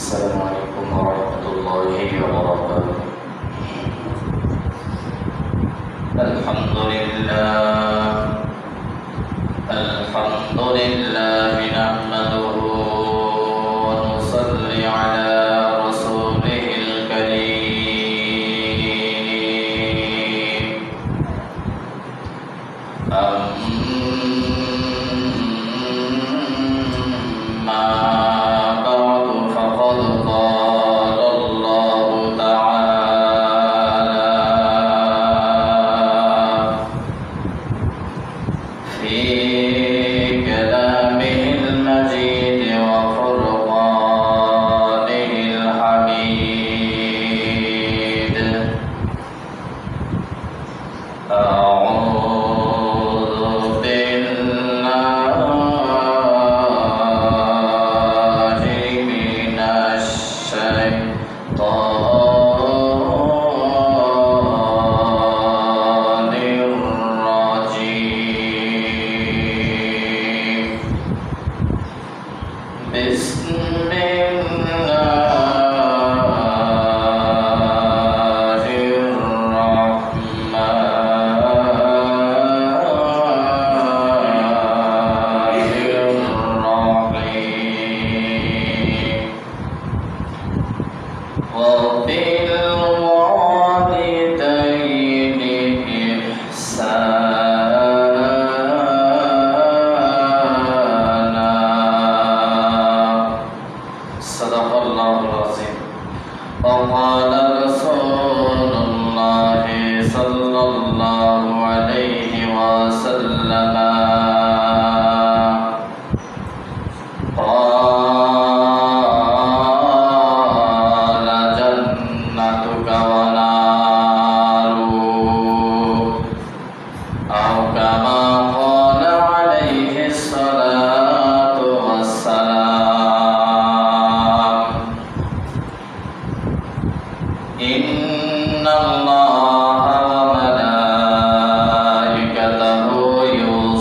السلام عليكم ورحمة الله وبركاته. الحمد لله نحمده ونصلي على رسوله الكريم. أما بعد فقد قال الله تعالى في كلامه المجيد وفرقانه الحميد. أعوذ بالله من الشيطان الرجيم. بسم الله الرحمن الرحيم. وبالوالدين إحسانا. صدق الله العظيم. وقال رسول الله صلى الله عليه وسلم قال جنتك ونارك، أو كما قال عليه الصلاة والسلام. إن الله وملائكته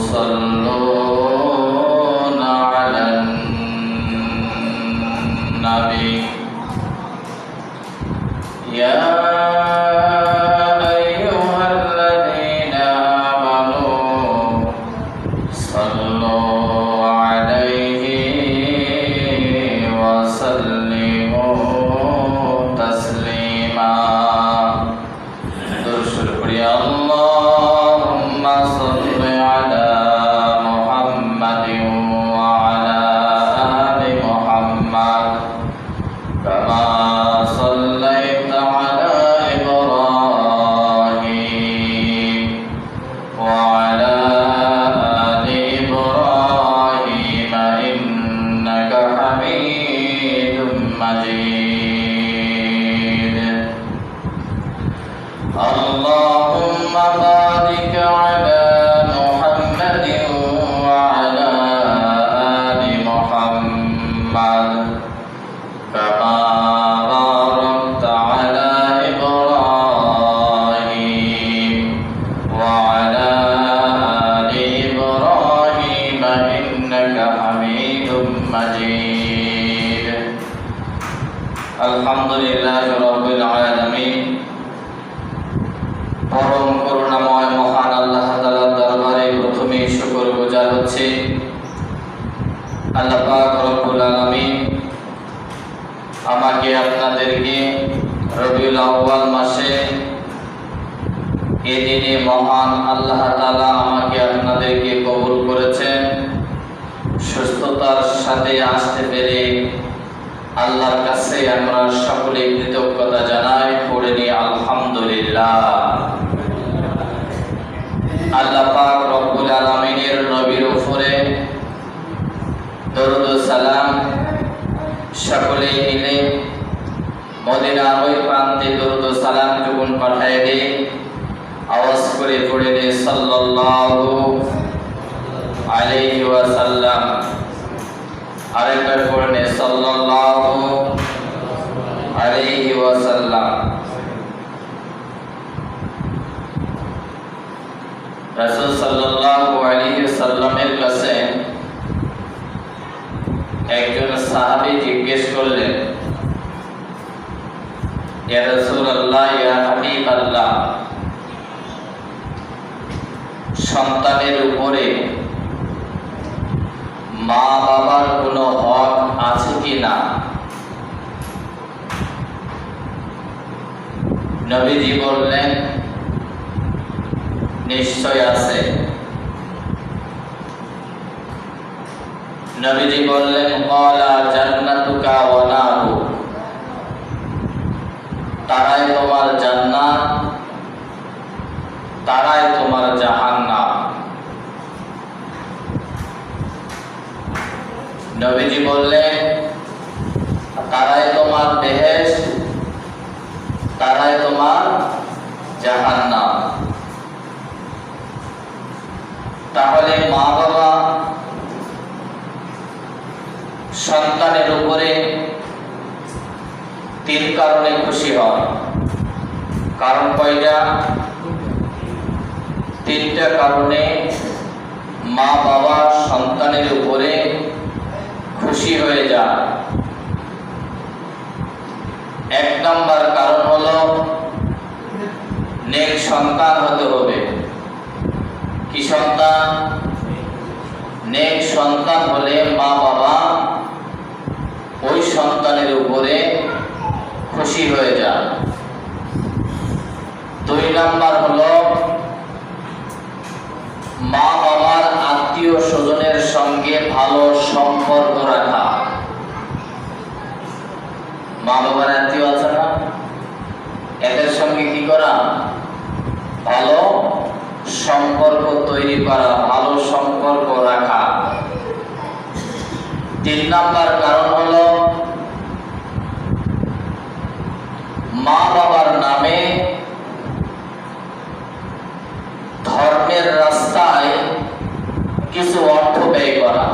يصلون على النبي. يا أيها الذين آمنوا صلوا عليه وسلموا تسليما. درشد قرية اللهم صل على محمد وعلى آل محمد كما صليت على إبراهيم وعلى آل إبراهيم إنك حميد مجيد. اللهم بارك على محمد وعلى آل محمد كما باركت على إبراهيم وعلى آل إبراهيم إنك حميد مجيد. الحمد لله رب العالمين. পরম করুণাময় মহান আল্লাহ তাআলার দরবারে প্রথমেই শুকরগুজার হচ্ছে আল্লাহ পাক রব্বুল আলামিন আমাকে আপনাদেরকে রবিউল আউয়াল মাসে এই দিনে মহান আল্লাহ তাআলা আমাকে আপনাদেরকে কবুল করেছেন। সুস্থতার সাথে আসতে পেরে আল্লাহর কাছে আমরা সকলে কৃতজ্ঞতা জানাই। পড়ে নিই আলহামদুলিল্লাহ। আল্লাহ পাক রব্বুল আলামিনের নবীর উপরে দরুদ ও সালাম সকলেই মিলে মদিনার ওই প্রান্তে দরুদ ও সালাম যখন পাঠায় দেয়, আওয়াজ করে পড়ে দেয় সাল্লাল্লাহু আলাইহি ওয়াসাল্লাম। আরেকবার পড়ে দেয় সাল্লাল্লাহু আলাইহি ওয়াসাল্লাম। রাসূল সাল্লাল্লাহু আলাইহি ওয়াসাল্লামের কাছে একজন সাহাবী জিজ্ঞেস করলেন, ইয়া রাসূলুল্লাহ, ইয়া হাবিবাল্লাহ, সন্তানের উপরে মা বাবার কোনো হক আছে কি না? নবীজি বললেন, নিশ্চয় আছে। নবীজি বললেন, ক্বালা জান্নাতুকা ওয়া নারুক, তারাই তোমার জান্নাত, তারাই তোমার জাহান্নাম। নবীজি বললেন, তারাই তোমার বেহেশত, তারাই তোমার জাহান্নাম। তাহলে মা বাবা সন্তানের উপরে তিন কারণে খুশি হয়। কারণ কয়টা? তিনটা কারণে মা বাবা সন্তানের উপরে খুশি হয়ে যায়। এক নম্বর কারণ হলো নেক সন্তান হতে হবে। কি সন্তান? নেক সন্তান হলে মা বাবা ওই সন্তানের উপরে খুশি হয়ে যায়। দুই নাম্বার হলো মা বাবার আত্মীয় স্বজনের সঙ্গে ভালো সম্পর্ক রাখা। মা বাবার আত্মীয় আছে না, এদের সঙ্গে কি করা? ভালো সম্পর্ক তৈরি করা, ভালো সম্পর্ক রাখা। তিন নাম্বার কারণ হলো মা বাবার নামে ধর্মের রাস্তায় কিছু অর্থ ব্যয় করা।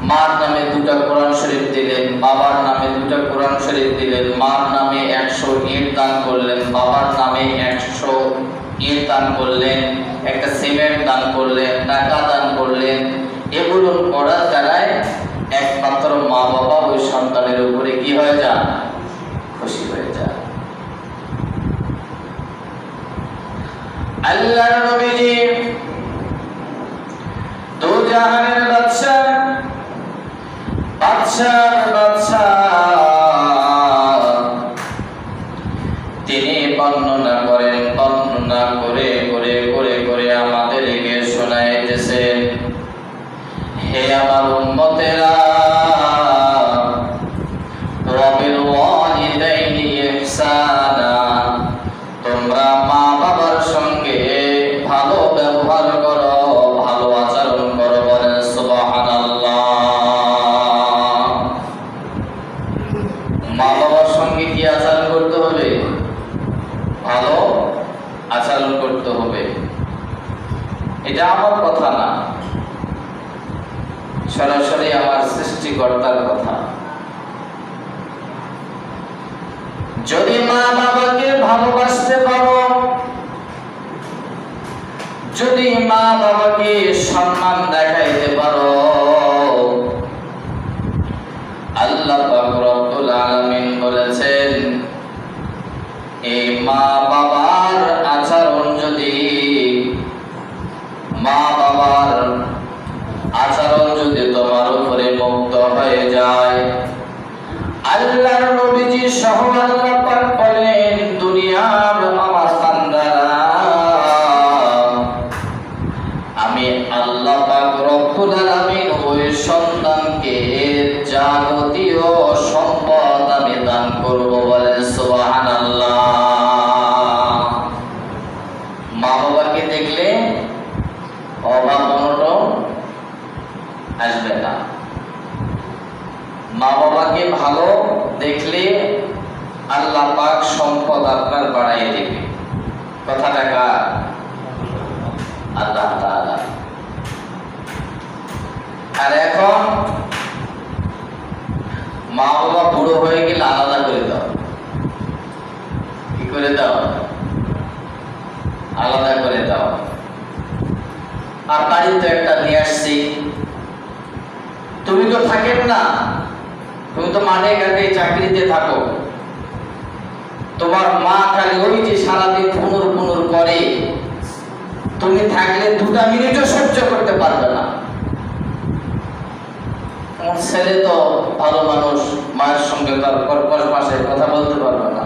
মার নামে 2টা কোরআন শরীফ দিলেন, বাবার নামে 2টা কোরআন শরীফ দিলেন, মার নামে 100 ইট দান করলেন, বাবার নামে 100 ইট দান করলেন, একটা সিমেন্ট দান করলেন, টাকা দান করলেন। এগুলো করার দ্বারাই একমাত্র মা বাবা ওই সন্তানের উপরে কি হয়ে যায়? খুশি হয়ে যায়। আল্লাহর নবীজি দু জাহানের বাদশা, তিনি বর্ণনা করেন, বর্ণনা করে করে করে করে আমাদেরকে শোনাইতেছেন, হে আমার উম্মতেরা, ওয়াবিল ওয়ালিদাইনি ইহসানা, তোমরা মা বাবার সঙ্গে ভালো ব্যবহার করো, ভালো আচরণ করো। বলেন সুবহানাল্লাহ। মা বাবার সঙ্গে কি আচরণ করতে হবে? ভালো আচরণ করতে হবে। এটা আমার কথা না, সরাসরি আমার সৃষ্টিকর্তার কথা। যদি মা বাবাকে ভালোবাসতে পারো, যদি মা বাবাকে সম্মান দেখাইতে পারো, আল্লাহ পাক রব্বুল আলামিন বলেছেন, এই মা বাবার আচরণ যদি, মা বাবার আচরণ যদি তোমার উপরে মুক্ত হয়ে যায়, আল্লাহর নবীজি সহ আল্লাহ পাক বলেন, দুনিয়ার আমার বান্দারা, আমি আল্লাহ পাক রব্বুল আলামিন ওই সন্তানকে যাবতীয় সম্পদ আমি দান করব। বলেন সুবহানাল্লাহ। মা বাবাকে দেখলে অভাব অনটন আসবে না। মা বাবাকে ভালো দেখলে আল্লাহ পাক সম্পদ আপনার বাড়াই দেবে। কথাটা কার? আল্লাহ তাআলা। আর এখন মা বাবা বুড়ো হয়ে গেলে আলাদা করে দাও। কি করে দাও? আলাদা করে দাও। আর বাড়িতে একটা নিয়ে আসছি, তুমি তো থাকেন না, তুমি তো মাঠে ঘাটে চাকরিতে থাকো, তোমার মা খালি ওই যে সারাদিন পুনর পুনর করে, তুমি থাকলে 2টা মিনিটও সহ্য করতে পারবে না। আমার ছেলে তো ভালো মানুষ, মায়ের সঙ্গে তার কর্কশ ভাষায় কথা বলতে পারবে না,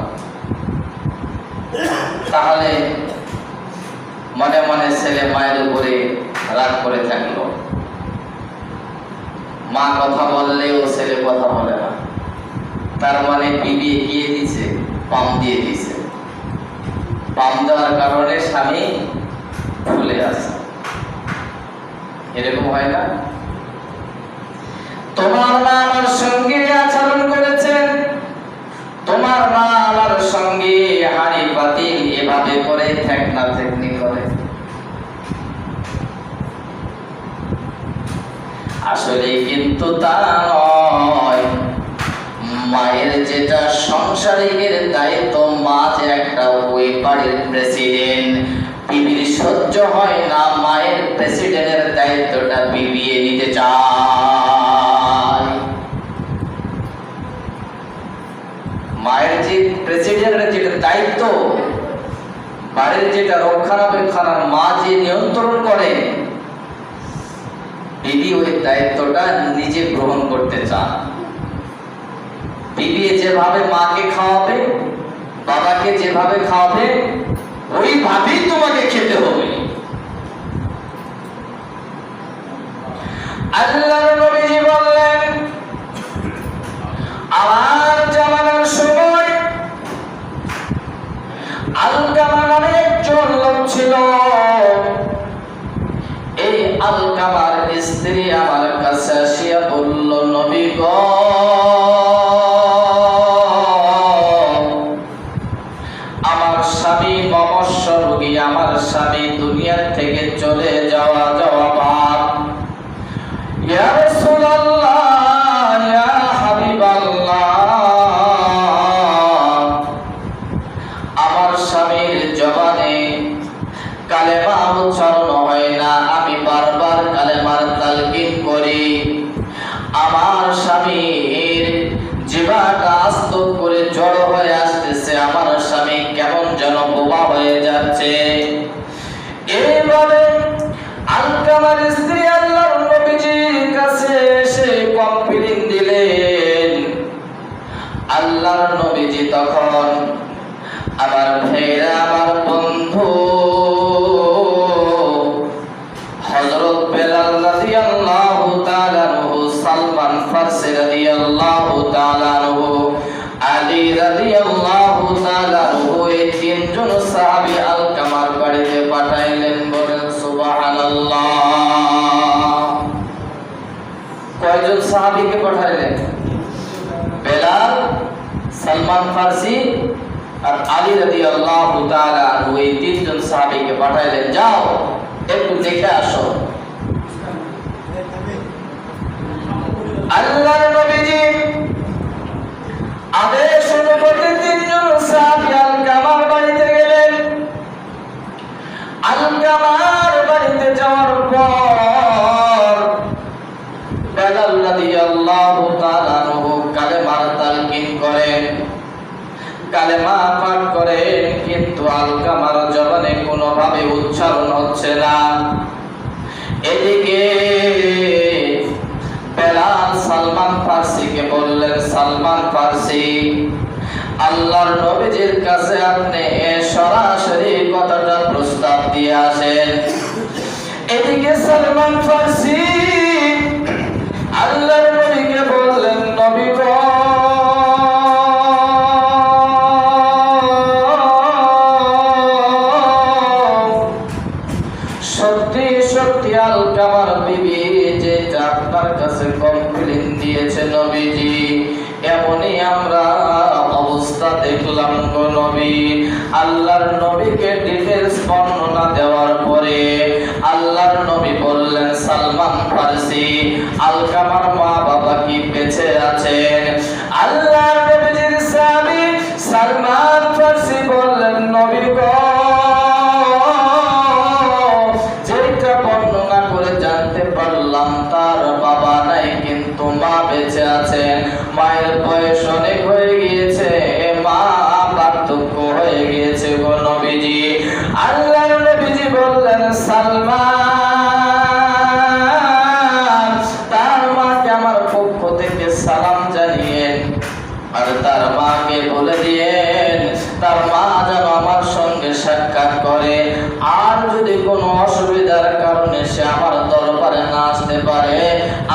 তাহলে মনে মনে ছেলে মায়ের উপরে রাগ করে থাকলো। মা কথা বললেও ছেলে কথা বলে না, তার মানে বিবি এগিয়ে দিছে, পাম দিয়ে দিছে। পাম দেওয়ার কারণে স্বামী ভুলে আছে। এরকম হয় না? তোমার মা আমার সঙ্গে আচরণ করেছেন, তোমার মা আমার সঙ্গে হাড়ি পাতিল এভাবে করে ঠেকনা ঠেকনি করে। আসলে কিন্তু তা নয়। মায়ের যেটা সংসারিকের দায়িত্ব, মা যে একটা ওই বাড়ির প্রেসিডেন্ট, বিবির সহ্য হয় না মায়ের প্রেসিডেন্টের দায়িত্বটা বিবিয়ে নিতে চায়। মায়ের যে প্রেসিডেন্টের যেটা দায়িত্ব, বাড়ির যেটা রক্ষণাবেক্ষণ মা যে নিয়ন্ত্রণ করে, বিবি ওই দায়িত্বটা নিজে গ্রহণ করতে চান। বিবি যেভাবে মাকে খাওয়াবে, বাবাকে যেভাবে খাওয়াবে, ওইভাবেই তোমাকে খেতে হবে। আল্লাহর নবীজি বললেন, আমার জামানার সময় আলকামা নামে একজন লোক ছিল। এই আলকামার স্ত্রী আমার কাছে আসিয়া বলল, নবী গো, আমার স্বামী মমস্য রোগী, আমার স্বামী দুনিয়ার থেকে চলে যাওয়া বাদ। ইয়া রাসূলুল্লাহ, ইয়া হাবিবাল্লাহ, আমার স্বামীর জবানে কালেমা উচ্চারণ হয় না, আমি বারবার কালেমার তালকিন করি। আমার স্বামীর জিহ্বাটা আস্ত করে জড়ো হয়ে আসতেছে, আমার স্বামী কেমন যেন বোবা হয়ে যাচ্ছে। এইভাবে আলকামার স্ত্রী আল্লাহর নবীজির কাছে এসে কমপ্লেইন দিলেন। আল্লাহর নবীজি তখন, আমার ভাইরা, আমার বন্ধু হযরত বেলাল রাদিয়াল্লাহু তাআলা আনহু, সালমান ফারসি রাদিয়াল্লাহু তাআলা আনহু, আলী রাদিয়াল্লাহু তাআলা আনহু, এই 3 জন সাহাবী আলকামার বাড়িতে পাঠাইলেন। বলেন সুবহানাল্লাহ। কয়জন সাহাবীকে পাঠাইলেন? বেলাল, সালমান ফারসি আর আলী রাদিয়াল্লাহু তাআলা আনহু, এই 3 জন সাহাবীকে পাঠাইলেন, যাও একটু দেখে আসো। আল্লাহর নবীজি আদেশ অনুযায়ী 3 জন সাহাবী আলকামার বাড়িতে গেলেন। আলকামার বাড়িতে যাওয়ার পর বেলাল রাদিয়াল্লাহু তাআলা আনহু কালেমার তালকিন করেন, কালেমা পাঠ করেন, কিন্তু আলকামার জবানে কোনোভাবে উচ্চারণ হচ্ছে না। এদিকে বেলাল সালমান ফারসিকে বললেন, সালমান ফারসি, আল্লাহর নবীজির কাছে আপনি সরাসরি কথাটা প্রস্তাব দিয়ে আসেন। এদিকে সালমান ফারসি আল্লাহর নবীকে বললেন, নবী গো, সত্যি সত্যি আলকামার বিবি যেটা আপনার কাছে কমপ্লেইন দিয়েছে নবীজি, এমনই আমরা অবস্থা দেখলাম গো নবী। আল্লাহর নবীকে ডিটেইলস বর্ণনা দেওয়ার পরে আল্লাহর নবী বললেন, সালমান ফারসি, আলকামার মা বাবা কি বেঁচে আছেন? আল্লাহর নবীজির সাহাবী সালমান ফারসি বললেন, নবী গো, যেটা বর্ণনা করে জানতে পারলাম তার বাবা নাই, কিন্তু মা বেঁচে আছেন। মায়ের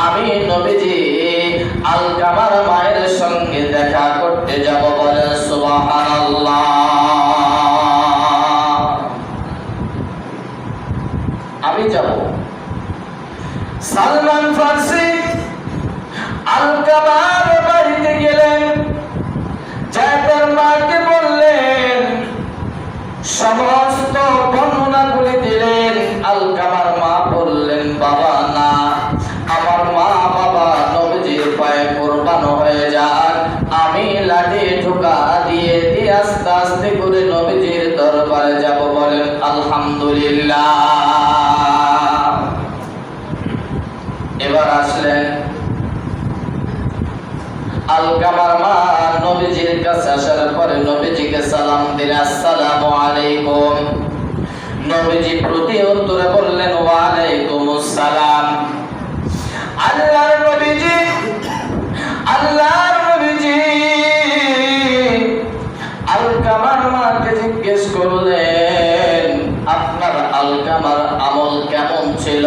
আমি নবীজি আলকামার মায়ের সঙ্গে দেখা করতে যাব, বলেন সুবহানাল্লাহ। আমি যাব। সালমান ফারসি আলকামার বাড়িতে গেলেন, তার মাকে বললেন, সমস্ত বর্ণনাগুলি দিলেন। আলকামার মা বললেন, বাবা না, আমার মা বাবা নবীজির পায়ে কুরবান হয়ে যাক, আমি লাঠি ঠোকা দিয়ে দিয়ে আস্তে আস্তে করে নবীজির দরবারে যাব, বলেন আলহামদুলিল্লাহ। এবার আসলেন আলকামার মা নবীজির কাছে আসার পরে নবীজিকে সালাম দিলেন, আসসালামু আলাইকুম। নবীজি প্রতি উত্তরে বললেন, ওয়া আলাইকুমুস সালাম। আল্লাহর নবীজি আলকামার মাকে জিজ্ঞেস করলেন, আপনার আলকামার আমল কেমন ছিল?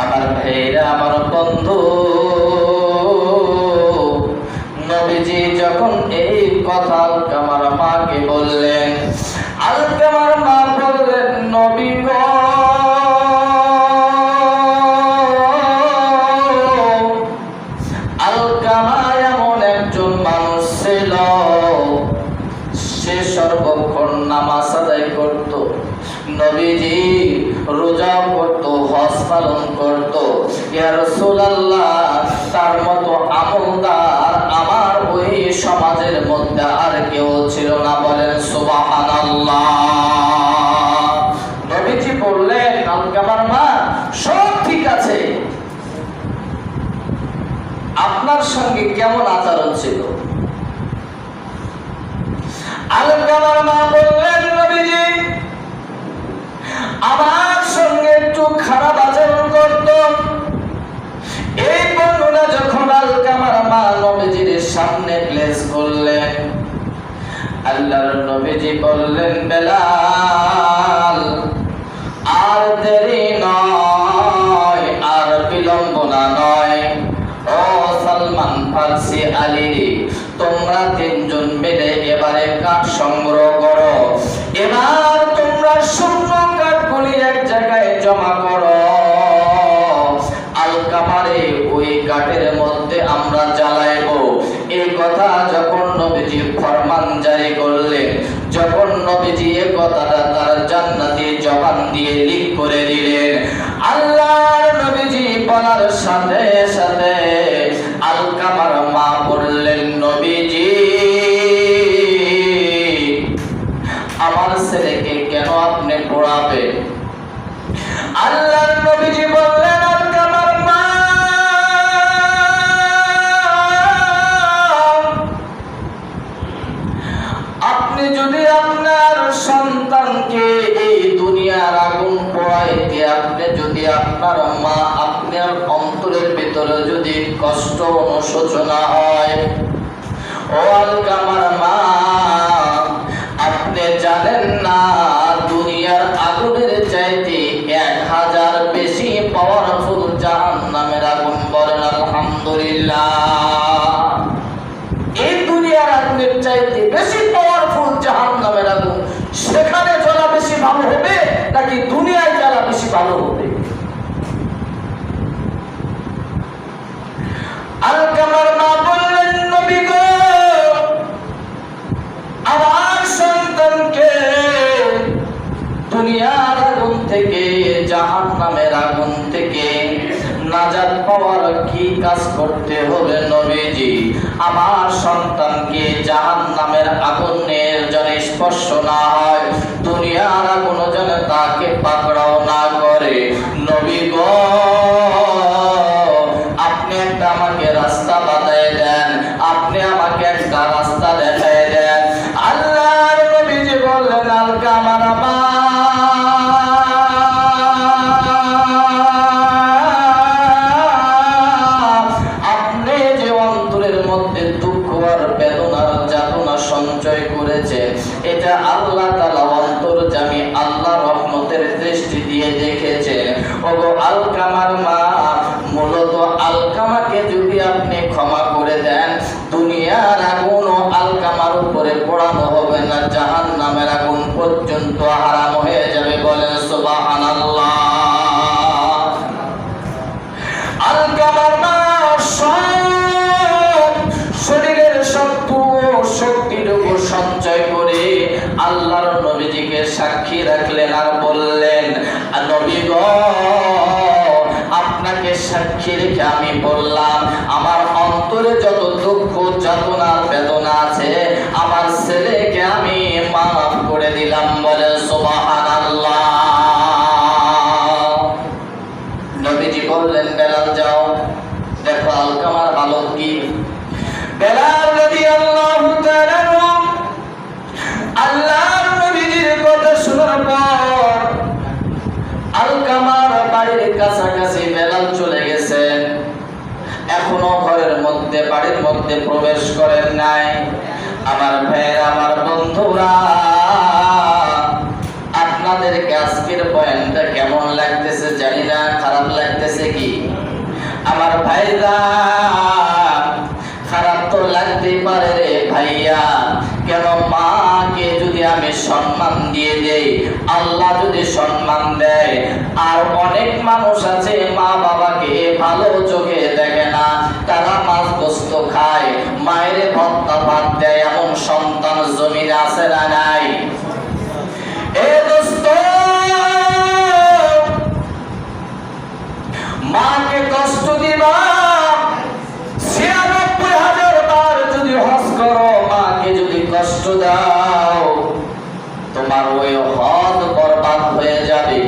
আমার ভাইরা, আমার বন্ধু, নবীজি যখন এই কথা আলকামার মাকে বললেন, আলকামার মা বললেন, নবী গো, আলকামা এমন একজন মানুষ ছিল, সে সর্বক্ষণ নামাজ আদায় করত, নবীজি রোজা করত, হজ পালন করত। ইয়া রাসূলুল্লাহ, তার মতো আমলদার আমার ওই সমাজের মধ্যে আর কেউ ছিল না, বলেন সুবহানাল্লাহ। নবীজি বললেন, আলকামার মা, সব ঠিক আছে, আপনার সঙ্গে কেমন আচরণ ছিল? আলকামার মা বললেন, নবীজি আমার সঙ্গে একটু খারাপ আচরণ করত। এই বর্ণনা যখন আলকামার মা নবীজির সামনে প্লেস করলেন, আল্লাহর নবীজি বললেন, বেলাল, আর দেরি নয়, আর বিলম্বনা নয়। ও সালমান ফারসি, আলী, তোমরা তিনজন মিলে এবারে কাঠ সংগ্রহ করো। এবার তোমরা শূন্য কাঠগুলি এক জায়গায় জমা করো। আলকামারে ওই কাঠের মধ্যে আমরা জ্বালাইব। এই কথা যখন নবীজি ফরমান জারি করলেন, যখন নবীজি এই কথাটা তার জান্নাতি জবান দিয়ে লিখ করে দিলেন, আল্লাহর নবীজি বলার সাথে সাথে আলকামার মা বললেন, নবীজি আমার ছেলেকে কেন আপনি পড়াবেন? আল্লাহর নবীজি বললেন, আলকামার মা, আপনি যদি আপনার সন্তানকে এই দুনিয়ার আগুন পোড়াইতে, আপনি যদি আপনার মা, আপনার অন্তরের ভিতরে যদি কষ্ট অনুশোচনা হয়, ও আলকামার মা, আপনি জানেন না দুনিয়ার আগুনের চাইতে 1000 বেশি পাওয়ারফুল জাহান্নামের আগুন, বলেন আলহামদুলিল্লাহ। এই দুনিয়ার আগুনের চাইতে বেশি পাওয়ারফুল জাহান্নামের আগুন, সেখানে জ্বলা বেশি ভালো হবে নাকি দুনিয়ায় জ্বলা বেশি ভালো হবে? আলকামার মা বললেন, নবী গো, আমার সন্তানকে দুনিয়ার আগুন থেকে, জাহান্নামের আগুন থেকে নাজাত পাওয়ার কি কাজ করতে হবে নবীজি? আমার সন্তানকে জাহান্নামের আগুনের যেন স্পর্শ না হয়, দুনিয়ার আগুন যেন তাকে পাকড়াও না করে। নবী গো, আপনি একটা আমাকে রাস্তা বাতায় দেন, আপনি আমাকে একটা রাস্তা দেখায় দেন। আল্লাহর নবীজি বললেন, আলকামার মা, আপনি যে অন্তরের মধ্যে দুঃখ আর বেদনার যাতনা সঞ্চয় করেছেন, এটা আল্লাহ তাআলা অন্তর্যামী আল্লাহ রহমতের দৃষ্টি দিয়ে দেখেছেন। ওগো আলকামার কিন্তু হারাম হয়ে যাবে। বলেন সুবহানাল্লাহ। আলকামার মা শরীরের শক্তিটুকু সঞ্চয় করে আল্লাহর নবীজিকে সাক্ষী রাখলেন আর বললেন, নবী গো, আপনাকে সাক্ষী রেখে আমি বললাম, আমার অন্তরে যত দুঃখ যাতনা বেদনা আছে আমার ছেলেকে আমি মাফ করে দিলাম। বলে সুবহানাল্লাহ। নবীজি বললেন, বেলাল যাও, দেখো আলকামার হালত কি। বেলাল রাদিয়াল্লাহু তাআলা আল্লাহর নবীজির কথা শোনার পর আলকামার বাড়ির কাছাকাছি বেলাল চলে গেছেন। এখনো ঘরের মধ্যে বাড়ির মধ্যে প্রবেশ করেন নাই। আমার ভাইয়েরা, আমার বন্ধুরা, আপনাদেরকে আজকের বয়ানটা কেমন লাগতেছে জানি না, খারাপ লাগতেছে কি? আমার ভাইরা, খারাপ তো লাগতেই পারে রে ভাইয়া। কেন? মাকে যদি আমি সম্মান দিয়ে দেই, আল্লাহ যদি সম্মান দেয়। আর অনেক মানুষ আছে মা বাবাকে ভালো চোখে দেখে না, তারা মাছ গোস্ত খায়, মায়ের ভত্তা ভাত দেয়, এমন সন্তান জমিনে আছে না নাই? এ দোস্ত, মাকে কষ্ট দিবা, ৯৬,০০০ বার যদি হজ করো, মাকে যদি কষ্ট দাও, তোমার ওই হজ বরবাদ হয়ে যাবে।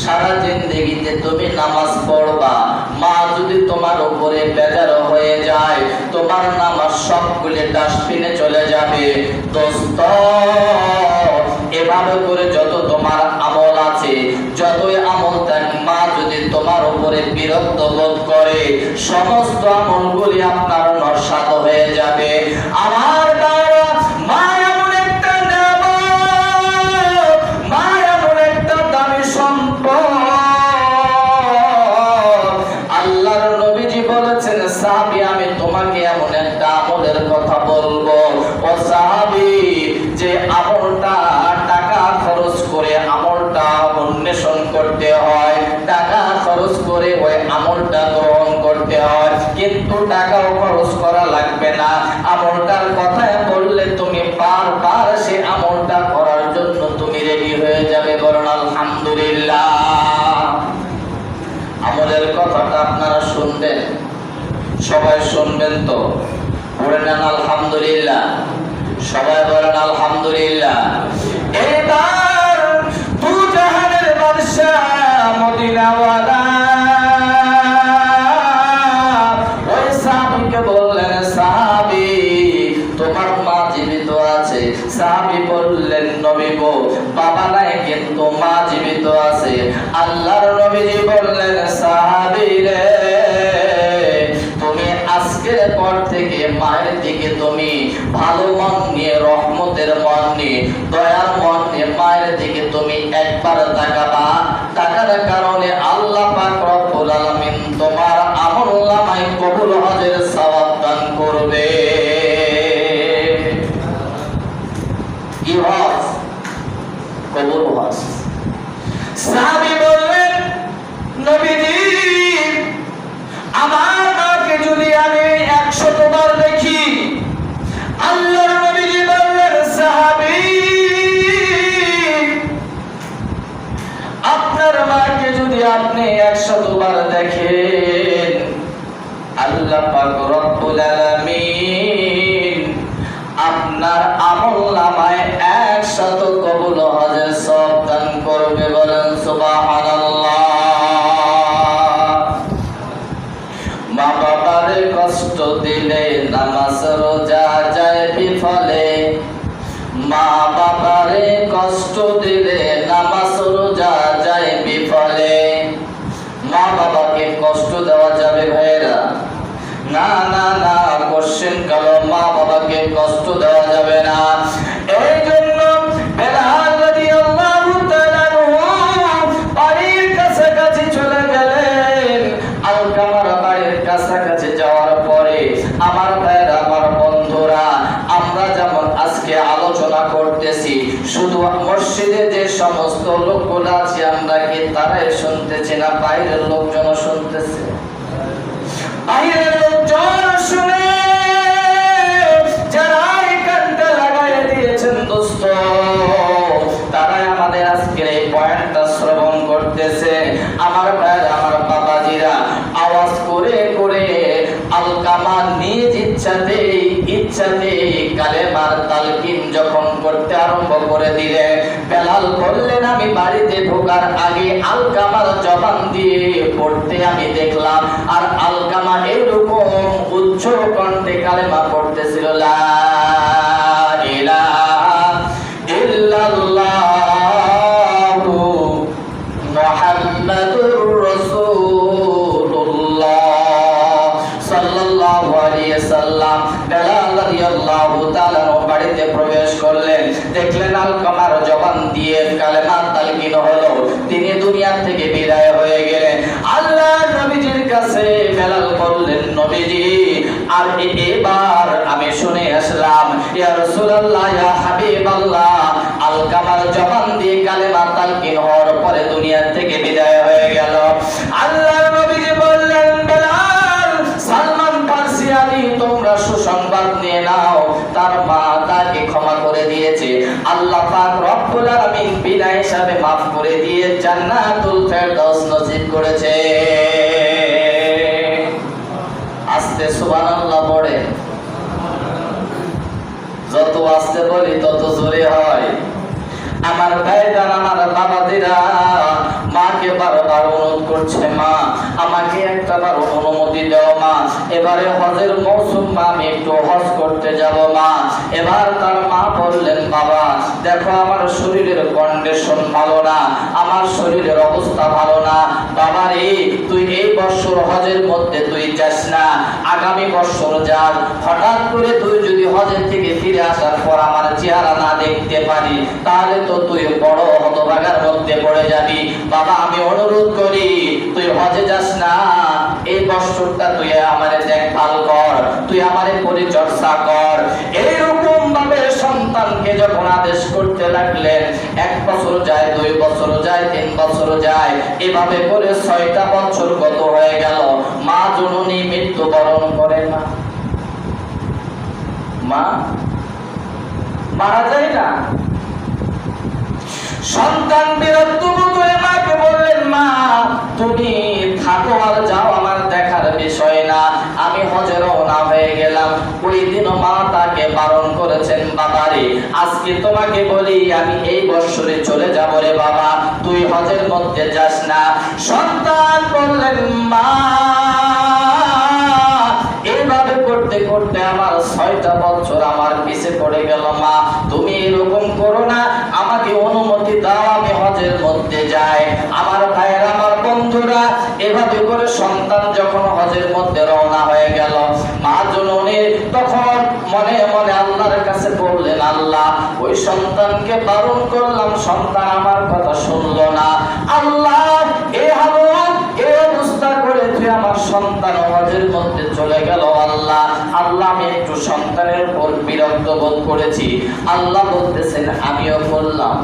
সারা জিন্দেগিতে তুমি নামাজ পড়বা, মা যদি তোমার উপরে বেজার হয়ে যায়, তোমার নামাজ সবগুলি ডাস্টবিনে চলে যাবে। দোস্ত, এভাবে করে যত তোমার আমল আছে, যতই আমল থাক, মা যদি তোমার উপরে বিরক্ত বোধ করে, সমস্ত আমলগুলি আপনার নস্বাত হয়ে যাবে। আমার দ্বারা মা এমন একটা নেয়ামত, মা এমন একটা দামি সম্পদ। আল্লাহর নবীজি বলেছেন, সাহাবী, আমি তোমাকে এমন একটা আমলের কথা বলবো, ও সাহাবী, যে আমলটা টাকা খরচ করে আমলটা অন্বেষণ করতে হয়, টাকা খরচ করে ওই আমলটা গ্রহণ করতে হয়। কিন্তু টাকাও খরচ করা লাগবে না, আমলটার কথায় বললে তুমি বারবার সে আমলটা করার জন্য তুমি রেডি হয়ে যাবে। বলুন আলহামদুলিল্লাহ। আমলের কথাটা আপনারা শুনবেন, সবাই শুনবেন তো? বলেন আলহামদুলিল্লাহ। সবাই বলেন আলহামদুলিল্লাহ। এবার দু জাহানের বাদশা মদিনাওয়ালা ওই সাহাবীকে বললেন, সাহাবী, তোমার মা জীবিত আছে? সাহাবী বললেন, নবী গো, বাবা নাই কিন্তু মা জীবিত আছে। আল্লাহর নবীজি বললেন, সাহাবী রে, তুমি আজকের পর থেকে মায়ের দিকে তুমি ভালো মন নিয়ে, রহমতের মন নিয়ে, দয়ার মন নিয়ে মায়ের দিকে তুমি একবার তাকাবা। তাকার কারণে আল্লাহ পাক রব্বুল আলামিন তোমার আমলনামায় কবুল হজের সওয়াব দান করবে। কি হজ? কবুল হজ। সাহাবী বললেন, নবীজি, আমার মাকে যদি আমি ১০০ বার দেখি। আল্লাহর নবীজি বললেন, সাহাবী, আপনার মাকে যদি আপনি ১০০ বার দেখেন, আল্লাহ পাক রব্বুল আলামিন আপনার আমলনামায় ১০০ কবুল হজের সওয়াব দান করবে। বলেন সুবহানাল্লাহ। মা বাবারে কষ্ট দিলে নামাজ রোজা যায় বিফলে, মা বাবারে কষ্ট দিলে নামাজ রোজা যায় বিফলে। মা বাবাকে কষ্ট দেওয়া যাবে ভাইরা? না না না, কোশ্চেন কালো, মা বাবাকে কষ্ট দেওয়া যাবে না। এই জন্য বেলাল রাদিয়াল্লাহু তাআলা বাড়ির কাছাকাছি চলে গেলেন। আলকামার বাড়ির কাছাকাছি যাওয়ার পরে আমার ভাইরা, আমার বন্ধুরা, আমরা যেমন আজকে আলোচনা করতেছি, শুধু মসজিদে যে সমস্ত লোকগুলো আছে আমরা কি তারাই শুনতেছি না বাইরের লোকজন শুনতেছে? বাইরের লোকজন শুনে যারা কানটা লাগাই দিয়েছেন দোস্ত, তারাই আমাদের আজকের এই পয়েন্টটা শ্রবণ করতেছে। আমার ভাইরা, আমার বাবাজিরা, আওয়াজ করে করে আলকামা নিজ ইচ্ছাতে কালেমার তালকিন যখন করতে আরম্ভ করে দিলে, বেলাল বললেন আমি বাড়িতে ঢোকার আগে আলকামার জবান দিয়ে পড়তে আমি দেখলাম, আর আলকামা এরকম উচ্চ কণ্ঠে কালেমা পড়তেছিল, লা ইলাহা ইল্লাল্লাহু মুহাম্মাদুর রাসূলুল্লাহ সাল্লাল্লাহু আলাইহি সাল্লাম। বেলাল রাদিয়াল্লাহু তাআলা বাড়িতে প্রবেশ করলেন, দেখলেন আলকামার জবান দিয়ে কালেমা তালকিন হলো, তিনি দুনিয়া থেকে বিদায় হয়ে গেলেন। আল্লাহর নবীজির কাছে বেলাল বললেন, নবীজি আর এবার আমি শুনে আসলাম, ইয়া রাসূলুল্লাহ, ইয়া হাবিবাল্লাহ, আলকামার জবান দিয়ে কালেমা তালকিন হওয়ার পরে দুনিয়া থেকে বিদায় হয়ে গেল। আল্লাহর নবীজি বললেন, বেলাল, সালমান ফারসি আলী, তোমরা সুসংবাদ নিয়ে নাও, তার মা তাকে ক্ষমা করে দিয়েছে। আল্লাহ পাক রব্বুল আলামিন বিনা হিসাবে মাফ করে দিয়ে জান্নাতুল ফেরদাউস নসিব করেছে। আস্তে সুবহানাল্লাহ পড়ে, যত আস্তে বলি তত জোরে হয়। আমার ভাইরা, আমার বাবাদিরা, মাকে বারবার অনুরোধ করছে, মা আমাকে একটা বার অনুমতি দাও মা, এবারে হজের মৌসুম, মা আমি একটু হজ করতে যাব মা। এবার তার মা বললেন, বাবা দেখো আমার শরীরের কন্ডিশন ভালো না, আমার শরীরের অবস্থা ভালো না, বাবা রে তুই এই বছর হজের মধ্যে তুই যাস না, আগামী বছর যাস। হঠাৎ করে তুই যদি হজের থেকে ফিরে আসার পর আমার চেহারা না দেখতে পারি, তাহলে তো তুই বড় হতভাগার মধ্যে পড়ে যাবি। বাবা আমি অনুরোধ করি তুই হজে যাস না, এই বছরটা তুই আমারে দেখভাল কর, তুই আমারে পরিচর্যা কর। এইরকম ভাবে সন্তানকে যখন আদেশ করতে লাগলেন, 1 বছর যায়, 2 বছর যায়, 3 বছর যায়, এভাবে করে 6টা বছর গত হয়ে গেল। মা জননী মৃত্যুবরণ করে না, মা মারা যায় না। সন্তান বিরক্ত হয়ে মাকে বললেন, মা তুমি থাকো আর যাও, আমার দেখার বিষয় না, আমি হজে রওনা হয়ে গেলাম। ওই দিনও মা তাকে বারণ করেছেন, বাবারে আজকে তোমাকে বলি আমি এই বছরে চলে যাব রে বাবা, তুই হজের মধ্যে যাস না। সন্তান বললেন, মা এইভাবে করতে করতে আমার 6টা বছর আমার পিছে পড়ে গেল, মা তুমি এরকম করো না, আমাকে অনুমতি দাও আমি হজের মধ্যে যাই। আমার ভাইয়েরা, আমার বন্ধুরা, এভাবে করে সন্তান যখন হজের মধ্যে রওনা হয়ে গেল, মা জননী তখন মনে মনে আল্লাহর কাছে বললেন, আল্লাহ ওই সন্তানকে বারণ করলাম, সন্তান আমার কথা শুনলো না, আল্লাহ এই হালত এই অবস্থা করে তুই আমার সন্তান হজের মধ্যে চলে গেল, আল্লাহ আল্লাহ আমি একটু সন্তানের উপর বিরক্ত বোধ করেছি। আল্লাহ বলতেছেন, আমিও বললাম।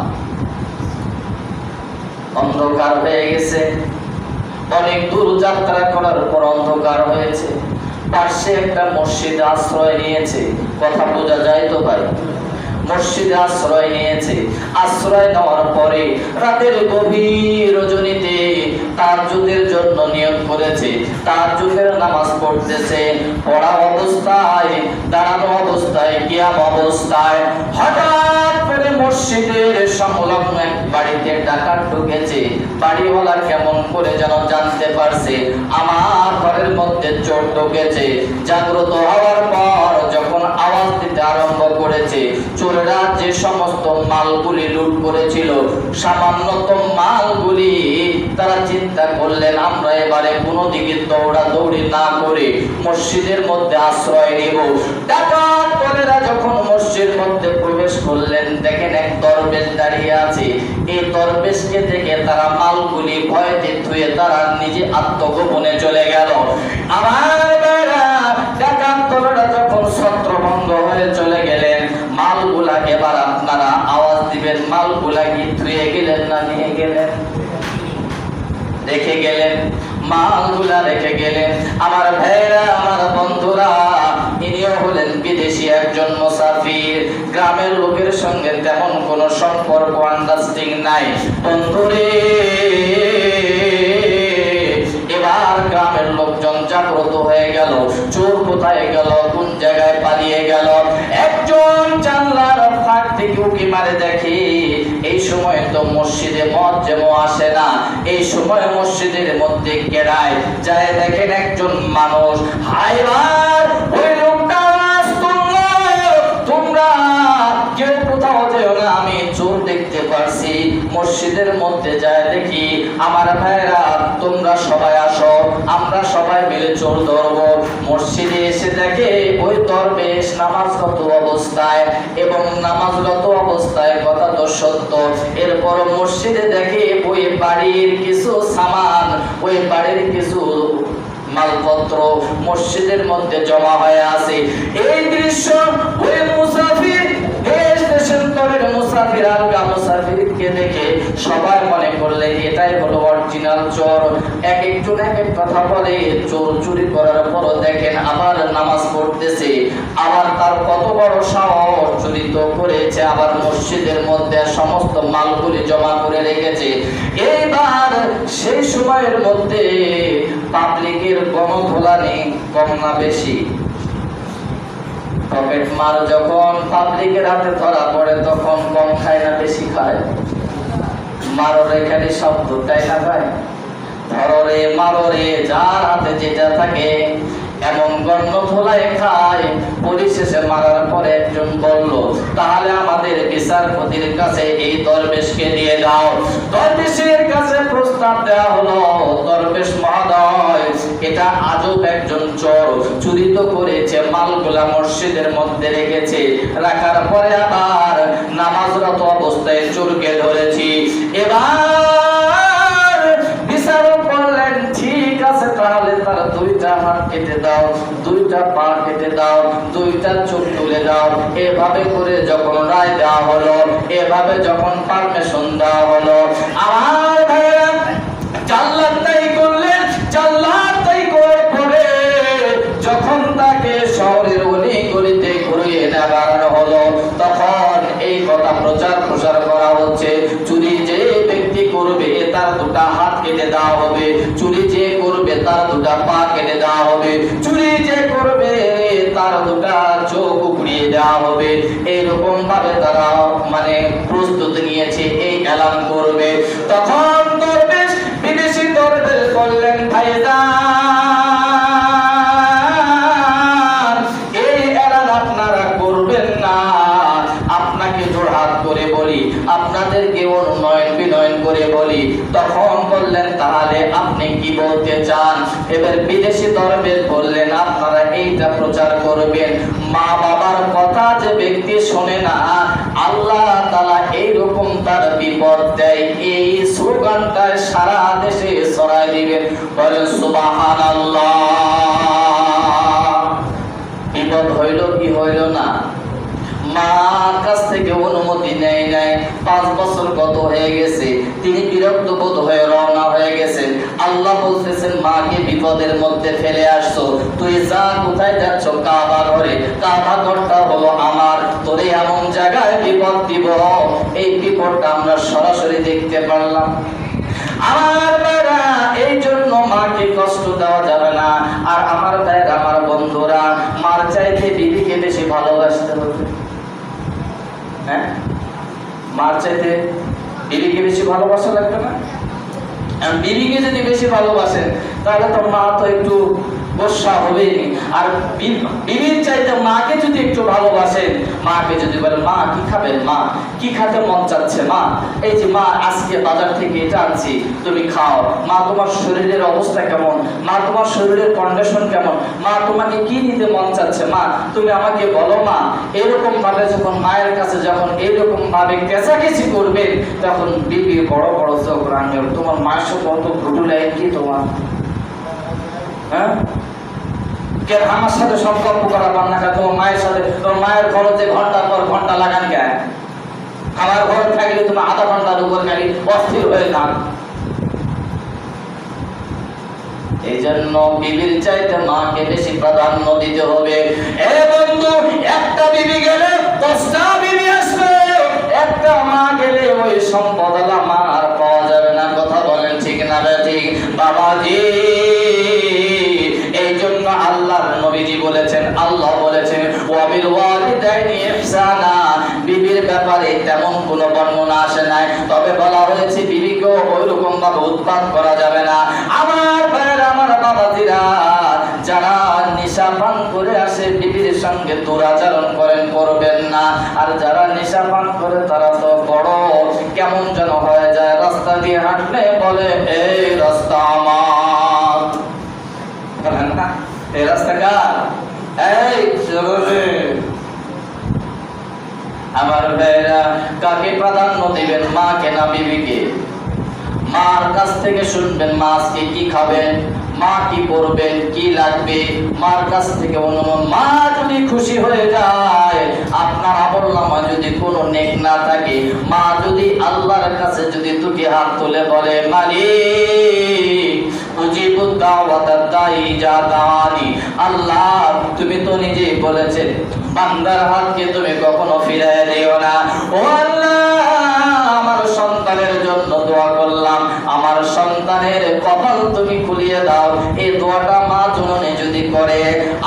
অন্ধকার হয়ে গেছে, অনেক দূর যাত্রা করার পর অন্ধকার হয়েছে, পাশে একটা মসজিদে আশ্রয় নিয়েছে। কথা বোঝা যায় তো ভাই? মসজিদে আশ্রয় নিয়েছে। আশ্রয় নেওয়ার পরে রাতের গভীর রজনীতে তাহাজ্জুদের জন্য নিয়ত করেছে, তাহাজ্জুদের নামাজ পড়তেছে। পড়া অবস্থায়, দাঁড়ানো অবস্থায়, কিয়াম অবস্থায় হঠাৎ করে মসজিদের সংলগ্ন এক বাড়িতে ডাকাত ঢুকেছে। বাড়িওয়ালা কেমন করে যেন জানতে পারছে আমার ঘরের মধ্যে চোর ঢুকেছে। জাগ্রত হওয়ার পর যখন আওয়াজ দিতে আরম্ভ করেছে, চোরেরা যে সমস্ত মালগুলি লুট করেছিল, সামান্যতম মালগুলি তারা চিন্তা করলেন আমরা এবারে কোনো দিকে দৌড়াদৌড়ি না করে মসজিদের মধ্যে আশ্রয় নিব। ডাকাত চোরেরা যখন মসজিদের মধ্যে প্রবেশ করলেন, দেখেন এক দরবেশ দাঁড়িয়ে আছে। এই দরবেশকে দেখে তারা মালগুলি ভয়তে ধুয়ে তারা নিজে আত্মগোপনে চলে গেল। আমার ডাকাত চোরেরা যখন ছত্রভঙ্গ হয়ে চলে গেলেন, মালগুলা এবার আপনারা আওয়াজ দিবেন সম্পর্ক আন্ডারস্ট্যান্ডিং নাই। বন্ধুরে, এবার গ্রামের লোকজন জাগ্রত হয়ে গেল। চোর কোথায় গেল, কোন জায়গায় পালিয়ে গেল? একজন জানলার ফাঁক থেকে উকি মারে দেখে এই সময় তো মসজিদে মুয়াজ্জিনও আসে না। এই সময় মসজিদের মধ্যে কেড়ায় যায়, দেখেন একজন মানুষ। হায়বার ওই লোকটা আওয়াজ তুললো, তোমরা কেউ কোথাও যেও না, আমি চোর দেখতে পারছি। মসজিদের মধ্যে যায় দেখি, আমার ভাইরা তোমরা সবাই আসো, আমরা সবাই মিলে চোর ধরবো। মসজিদে এসে দেখে ওই দরবেশ নামাজরত অবস্থায়, এবং নামাজরত অবস্থায় কথা তো সত্য। এরপর মসজিদে দেখে ওই বাড়ির কিছু সামান, ওই বাড়ির কিছু মালপত্র মসজিদের মধ্যে জমা হয়ে আছে। এই দৃশ্য ওই মুসাফির, দেশ দেশান্তরের মুসাফির, আলগা মুসাফিরকে দেখে সবাই মনে করলেন এটাই হলো অরিজিনাল চোর। এক একজন এক এক কথা বলে। চোর চুরি করার পরও দেখেন আবার নামাজ পড়তেছে, আবার তার কত বড় সাহস, চুরি তো করেছে, আবার মসজিদের মধ্যে সমস্ত মালগুলি জমা করে রেখেছে। এইবার সেই সময়ের মধ্যে পাবলিকের গণধোলানি কম না বেশি? পকেট মার যখন পাবলিকের হাতে ধরা পড়ে তখন কম খায় না বেশি খায়? মারোর এখানে শব্দ তাই না ভাই? ধররে মাররে, যার হাতে যেটা থাকে এমন গণ্য ধোলায় খায়। পরিশেষে মারার পরে একজন বলল, তাহলে আমাদের বিচারপতির কাছে এই দরবেশকে দিয়ে দাও। দরবেশের কাছে প্রস্তাব দেওয়া হলো, দরবেশ মহোদয়, এটা আজব একজন চোর, চুরি তো করেছে, মালগুলা মসজিদের মধ্যে রেখেছে, রাখার পরে আবার নামাজরত অবস্থায় চোরকে ধরেছি। এবার বিচারক বললেন, ঠিক আছে, তাহলে তার দুইটা হাত কেটে দাও, দুইটা পা কেটে দাও, দুইটা চোখ তুলে দাও। এভাবে করে যখন রায় দেওয়া হলো, এভাবে যখন পারমিশন দেওয়া হলো, আমার ভাইরা জাল্লাদ তাই করলেন। জাল্লাদ তাই করে যখন তাকে শহরের অলিগলিতে ঘুরিয়ে নেবার হলো, তখন এই কথা প্রচার প্রসার করা হচ্ছে, চুরি যে ব্যক্তি করবে তার দুটা হাত কেটে দেওয়া হবে, চুরি যে করবে তার দুটা পা কেটে দেওয়া হবে, চুরি যে করবে তার দুটা চোখ উড়িয়ে দেওয়া হবে। এইরকম ভাবে তারা মানে প্রস্তুতি নিয়েছে, এই এলান করবে। তখন দরবেশ, বিদেশি দরবেশ বললেন, ভাইজান, এই এলান আপনারা করবেন না। আপনাকে জোড়হাত করে বলি, আপনাদেরকে অনুনয়ন বিনয়ন করে বলি। তখন বললেন, তাহলে আপনি কি বলতে চান? এবার বিদেশি দরবেশ বললেন, আপনারা এইটা প্রচার করবেন, মা বাবার কথা যে ব্যক্তি শোনে না, আল্লাহ তাআলা এইরকম তার বিপদ দেয়, এই স্লোগানটা সারা দেশে ছড়াই দিবেন। বলেন সুবহানাল্লাহ। বিপদ হইল কি হইল না? মার কাছ থেকে অনুমতি নেয় নাই। 5 বছর গত হয়ে গেছে, তিনি বিরক্ত বোধ হয়ে রওনা হয়ে গেছেন। আল্লাহ বলতেছেন, মাকে বিপদের মধ্যে ফেলে আসছো, তুই যা, কোথায় যাচ্ছ? কাবা ঘরে। কাবা ঘরটা হলো আমার, তোরে এমন জায়গায় বিপদ দিব, এই বিপদটা আমরা সরাসরি দেখতে পারলাম। আমার ভাইরা, এই জন্য মাকে কষ্ট দেওয়া যাবে না। আর আমার ভাইরা, আমার বন্ধুরা, মার চাইতে বিবিকে বেশি ভালোবাসতে হবে। হ্যাঁ, মার চাইতে বিবিকে বেশি ভালোবাসা লাগবে না? বিবিকে যদি বেশি ভালোবাসেন তাহলে তো মা তো একটু গোসা হবেই। আর বিবির চাইতে মাকে যদি একটু ভালোবাসেন, মাকে যদি বলেন, মা কি খাবেন, মা কি খেতে মন চাচ্ছে, মা এই যে মা আজকে বাজার থেকে এটা আনছি, তুমি খাও। মা তোমার শরীরের অবস্থা কেমন, মা তোমার শরীরের কন্ডিশন কেমন, মা তোমাকে কি নিতে মন চাচ্ছে, মা তুমি আমাকে বলো। মা এরকম ভাবে যখন মায়ের কাছে যখন এইরকম ভাবে কেঁচাকেচি করবেন, তখন বিবি বড় বড় চোখ রাঙবে। তোমার মায়ের সাথে কত ভুটু লাগে কি তোমার? হ্যাঁ, কে আমার সাথে সম্পর্ক করা পান না? তোমার মায়ের সাথে, তোমার মায়ের খরচে ঘন্টার পর ঘন্টা লাগান কেন? আমার ঘরে থাকলে তুমি আধা ঘন্টার উপর খালি অস্থির হয়ে থাক। এই জন্য বিবির চাইতে মাকে বেশি প্রাধান্য দিতে হবে। এ বন্ধু, একটা বিবি গেলে 10টা বিবি আসবে, একটা একটা মা গেলে ওই সম্পদ মা আর পাওয়া যাবে না। কথা বলেন ঠিক না ঠিক? বাবাজি, এই জন্য আল্লাহর নবীজি বলেছেন, আল্লাহ বলেছেন ওয়াবিল ওয়ালিদাইনি ইহসানা। বিবির ব্যাপারে তেমন কোনো বর্ণনা আসে নাই, তবে বলা হয়েছে বিবিকেও ওইরকম ভাবে উৎপাত করা যাবে না। আমার ভাইয়েরা, আমার বাবাজিরা, যারা নেশা পান করে আসে বিবির সঙ্গে দুরাচরণ করেন, করবেন না। আর যারা নেশা পান করে তারা তো বড় কেমন যেন হয়ে যায়, রাস্তা দিয়ে হাঁটলে বলে এই রাস্তা আমার, বলেন না এই রাস্তা কার? এই চলো রে। আমার ভাইরা, কাকে প্রাধান্য দিবেন, মাকে না বিবিকে? মার কাছ থেকে শুনবেন মা আজকে কি খাবেন, মা কি করবেন, কি লাগবে, মার কাছ থেকে অনুমান। মা যদি খুশি হয়ে যায়, আপনার আমলনামা যদি কোনো নেক না থাকে, মা যদি আল্লাহর কাছে যদি দুটি হাত তুলে বলে মালিক উজিবুদ দাওয়াতাদ দাঈ যা দাআনি, আল্লাহ তুমি তো নিজেই বলেছেন বান্দার হাতকে তুমি কখনো ফিরিয়ে দিও না। ও আল্লাহ, আমার সন্তানের জন্য দোয়া করলাম, আমার সন্তানের কপাল তুমি খুলিয়ে দাও। এই দোয়াটা মা জননী যদি করে,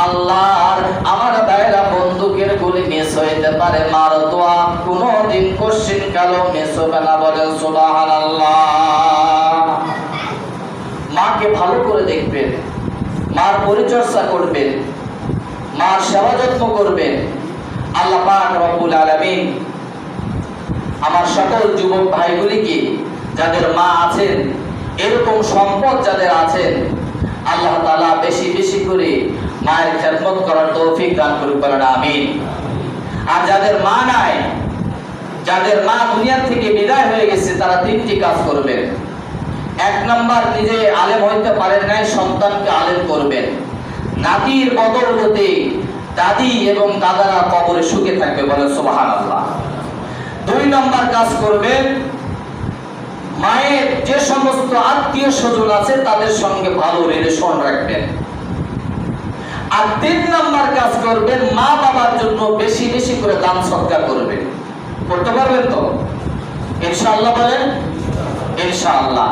আল্লাহর আমার ভাইরা বন্দুকের গুলি মিস হইতে পারে, মার দোয়া কোনোদিন কোশ্চিন কালো মিস হবে না। বলেন সুবহানাল্লাহ। মাকে ভালো করে দেখবেন, মার পরিচর্যা করবেন, মার সেবা যত্ন করবেন। আল্লাহ পাক রব্বুল আলামিন আমার সকল যুবক ভাইগুলিকে, যাদের মা আছেন, এরকম সম্পদ যাদের আছেন, আল্লাহ তাআলা বেশি বেশি করে মায়ের খেদমত করার তৌফিক দান করুন, বলেন আমিন। আর যাদের মা নাই, যাদের মা দুনিয়া থেকে বিদায় হয়ে গেছে, তারা তিনটি কাজ করবেন। এক নাম্বার, নিজে আলেম হইতে পারেন নাই, সন্তানকে আলেম করবেন। নাতির বদৌলতে দাদি এবং দাদারা কবরে সুখে থাকবে, বলেন সুবহানাল্লাহ। দুই নাম্বার কাজ করবেন, মায়ের যে সমস্ত আত্মীয় স্বজন আছে তাদের সঙ্গে ভালো রিলেশন রাখবেন। আর তিন নাম্বার কাজ করবেন, মা বাবার জন্য বেশি বেশি করে দান সদকা করবেন। করতে পারবেন তো ইনশাআল্লাহ? বলেন ইনশাআল্লাহ।